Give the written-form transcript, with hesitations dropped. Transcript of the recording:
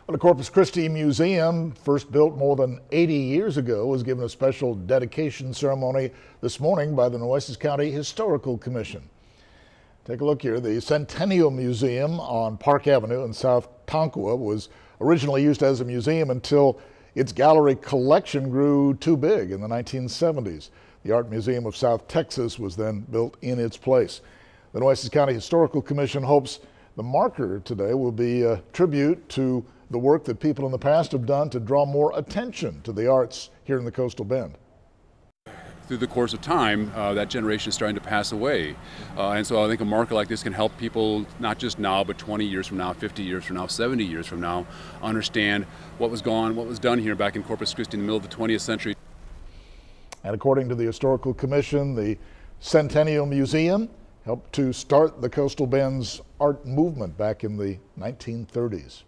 Well, the Corpus Christi Museum, first built more than 80 years ago, was given a special dedication ceremony this morning by the Nueces County Historical Commission. Take a look here. The Centennial Museum on Park Avenue in South Tonkawa was originally used as a museum until its gallery collection grew too big in the 1970s. The Art Museum of South Texas was then built in its place. The Nueces County Historical Commission hopes the marker today will be a tribute to the work that people in the past have done to draw more attention to the arts here in the Coastal Bend. Through the course of time, that generation is starting to pass away. And so I think a marker like this can help people, not just now, but 20 years from now, 50 years from now, 70 years from now, understand what was done here back in Corpus Christi in the middle of the 20th century. And according to the Historical Commission, the Centennial Museum helped to start the Coastal Bend's art movement back in the 1930s.